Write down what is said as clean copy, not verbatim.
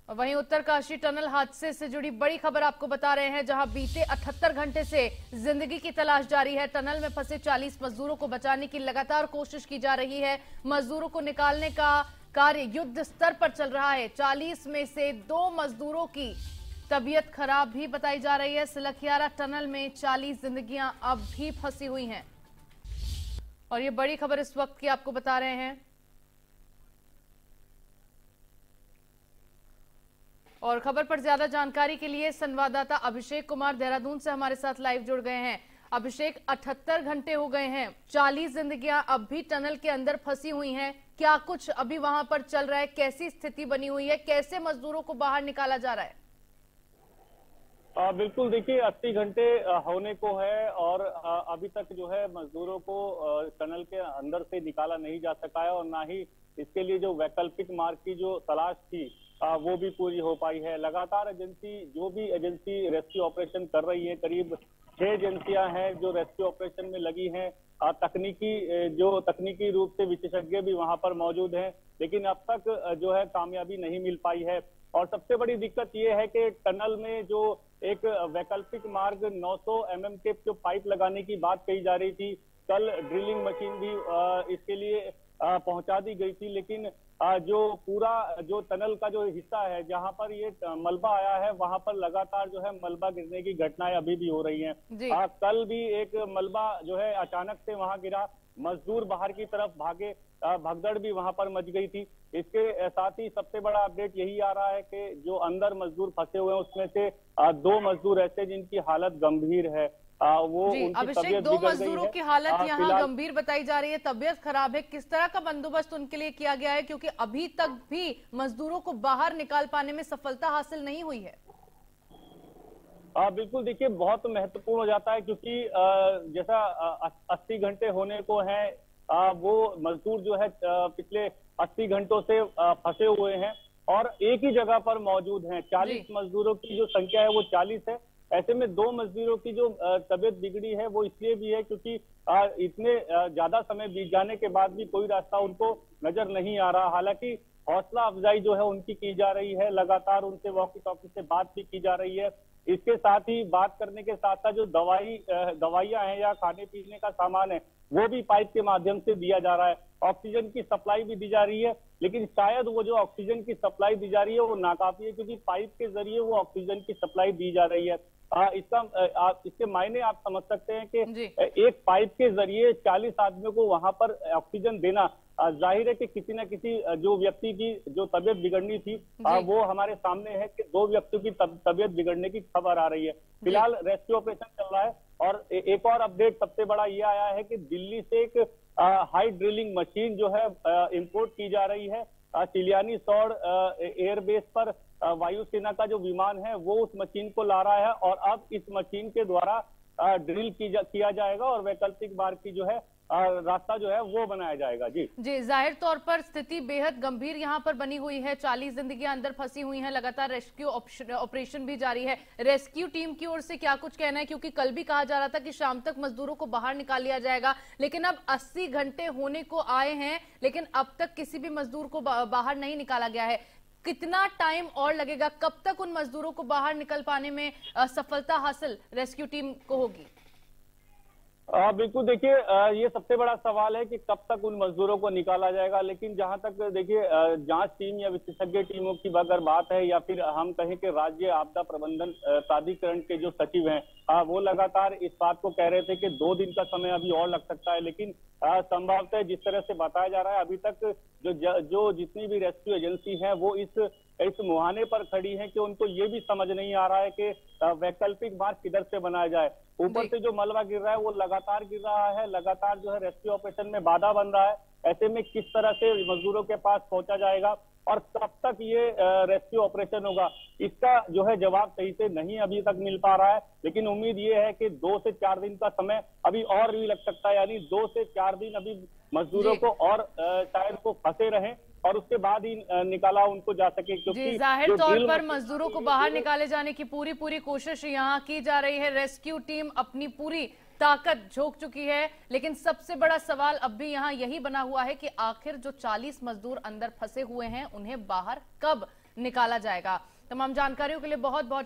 वहीं उत्तरकाशी टनल हादसे से जुड़ी बड़ी खबर आपको बता रहे हैं, जहां बीते 78 घंटे से जिंदगी की तलाश जारी है। टनल में फंसे 40 मजदूरों को बचाने की लगातार कोशिश की जा रही है। मजदूरों को निकालने का कार्य युद्ध स्तर पर चल रहा है। 40 में से 2 मजदूरों की तबीयत खराब भी बताई जा रही है। सिलखियारा टनल में 40 जिंदगियां अब भी फंसी हुई हैं और ये बड़ी खबर इस वक्त की आपको बता रहे हैं। और खबर पर ज्यादा जानकारी के लिए संवाददाता अभिषेक कुमार देहरादून से हमारे साथ लाइव जुड़ गए हैं। अभिषेक, 78 घंटे हो गए हैं, 40 जिंदगियां अब भी टनल के अंदर फंसी हुई हैं। क्या कुछ अभी वहां पर चल रहा है? कैसी स्थिति बनी हुई है? कैसे मजदूरों को बाहर निकाला जा रहा है? बिल्कुल, देखिए 80 घंटे होने को है और अभी तक जो है मजदूरों को टनल के अंदर से निकाला नहीं जा सका है और ना ही इसके लिए जो वैकल्पिक मार्ग की जो तलाश थी वो भी पूरी हो पाई है। लगातार जो भी एजेंसी रेस्क्यू ऑपरेशन कर रही है, करीब 6 एजेंसियां हैं जो रेस्क्यू ऑपरेशन में लगी हैं। तकनीकी रूप से विशेषज्ञ भी वहां पर मौजूद हैं, लेकिन अब तक जो है कामयाबी नहीं मिल पाई है। और सबसे बड़ी दिक्कत ये है कि टनल में जो एक वैकल्पिक मार्ग 900 mm के जो पाइप लगाने की बात कही जा रही थी, कल ड्रिलिंग मशीन भी इसके लिए पहुंचा दी गई थी, लेकिन जो पूरा जो टनल का जो हिस्सा है जहां पर ये मलबा आया है, वहां पर लगातार जो है मलबा गिरने की घटनाएं अभी भी हो रही हैं। कल भी एक मलबा जो है अचानक से वहां गिरा, मजदूर बाहर की तरफ भागे, भगदड़ भी वहां पर मच गई थी। इसके साथ ही सबसे बड़ा अपडेट यही आ रहा है कि जो अंदर मजदूर फंसे हुए हैं उसमें से 2 मजदूर ऐसे जिनकी हालत गंभीर है। वो अभिषेक, 2 मजदूरों की हालत यहाँ गंभीर बताई जा रही है, तबीयत खराब है। किस तरह का बंदोबस्त उनके लिए किया गया है, क्योंकि अभी तक भी मजदूरों को बाहर निकाल पाने में सफलता हासिल नहीं हुई है? बिल्कुल, देखिए बहुत महत्वपूर्ण हो जाता है क्योंकि जैसा 80 घंटे होने को है, वो मजदूर जो है पिछले 80 घंटों से फंसे हुए हैं और एक ही जगह पर मौजूद हैं। 40 मजदूरों की जो संख्या है वो 40 है। ऐसे में 2 मजदूरों की जो तबीयत बिगड़ी है वो इसलिए भी है क्योंकि इतने ज्यादा समय बीत जाने के बाद भी कोई रास्ता उनको नजर नहीं आ रहा। हालांकि हौसला अफजाई जो है उनकी की जा रही है, लगातार उनसे वॉकी टॉकी से बात भी की जा रही है। इसके साथ ही बात करने के साथ साथ जो दवाइयां हैं या खाने पीने का सामान है वो भी पाइप के माध्यम से दिया जा रहा है। ऑक्सीजन की सप्लाई भी दी जा रही है, लेकिन शायद वो जो ऑक्सीजन की सप्लाई दी जा रही है वो नाकाफी है, क्योंकि पाइप के जरिए वो ऑक्सीजन की सप्लाई दी जा रही है। इसके मायने आप समझ सकते हैं कि एक पाइप के जरिए 40 आदमियों को वहां पर ऑक्सीजन देना, जाहिर है कि किसी न किसी जो व्यक्ति की जो तबीयत बिगड़नी थी वो हमारे सामने है कि 2 व्यक्तियों की तबीयत बिगड़ने की खबर आ रही है। फिलहाल रेस्क्यू ऑपरेशन चल रहा है और एक और अपडेट सबसे बड़ा ये आया है कि दिल्ली से एक हाई ड्रिलिंग मशीन जो है इंपोर्ट की जा रही है। चिलियानी सौड़ एयरबेस पर वायुसेना का जो विमान है वो उस मशीन को ला रहा है और अब इस मशीन के द्वारा ड्रिल किया जाएगा और वैकल्पिक मार्ग की जो है रास्ता जो है वो बनाया जाएगा। जी, जाहिर तौर पर स्थिति बेहद गंभीर यहाँ पर बनी हुई है। 40 जिंदगियां अंदर फंसी हुई हैं, लगातार रेस्क्यू ऑपरेशन भी जारी है। रेस्क्यू टीम की ओर से क्या कुछ कहना है, क्योंकि कल भी कहा जा रहा था कि शाम तक मजदूरों को बाहर निकाल लिया जाएगा, लेकिन अब 80 घंटे होने को आए हैं, लेकिन अब तक किसी भी मजदूर को बाहर नहीं निकाला गया है। कितना टाइम और लगेगा? कब तक उन मजदूरों को बाहर निकल पाने में सफलता हासिल रेस्क्यू टीम को होगी? बिल्कुल, देखिए ये सबसे बड़ा सवाल है कि कब तक उन मजदूरों को निकाला जाएगा। लेकिन जहां तक देखिए जांच टीम या विशेषज्ञ टीमों की अगर बात है या फिर हम कहें कि राज्य आपदा प्रबंधन प्राधिकरण के जो सचिव हैं वो लगातार इस बात को कह रहे थे कि 2 दिन का समय अभी और लग सकता है। लेकिन संभवतः जिस तरह से बताया जा रहा है, अभी तक जो जितनी भी रेस्क्यू एजेंसी है वो इस मुहाने पर खड़ी है कि उनको ये भी समझ नहीं आ रहा है कि वैकल्पिक मार्ग किधर से बनाया जाए। ऊपर से जो मलबा गिर रहा है वो लगातार गिर रहा है, लगातार जो है रेस्क्यू ऑपरेशन में बाधा बन रहा है। ऐसे में किस तरह से मजदूरों के पास पहुंचा जाएगा और कब तक ये रेस्क्यू ऑपरेशन होगा, इसका जो है जवाब सही से नहीं अभी तक मिल पा रहा है। लेकिन उम्मीद ये है कि 2 से 4 दिन का समय अभी और भी लग सकता है, यानी 2 से 4 दिन अभी मजदूरों को और शायद को फंसे रहें और उसके बाद ही निकाला उनको जा सके। क्योंकि जाहिर तौर पर मजदूरों को बाहर निकाले जाने की पूरी कोशिश यहाँ की जा रही है। रेस्क्यू टीम अपनी पूरी ताकत झोंक चुकी है, लेकिन सबसे बड़ा सवाल अब भी यहाँ यही बना हुआ है कि आखिर जो 40 मजदूर अंदर फंसे हुए हैं उन्हें बाहर कब निकाला जाएगा। तमाम जानकारियों के लिए बहुत बहुत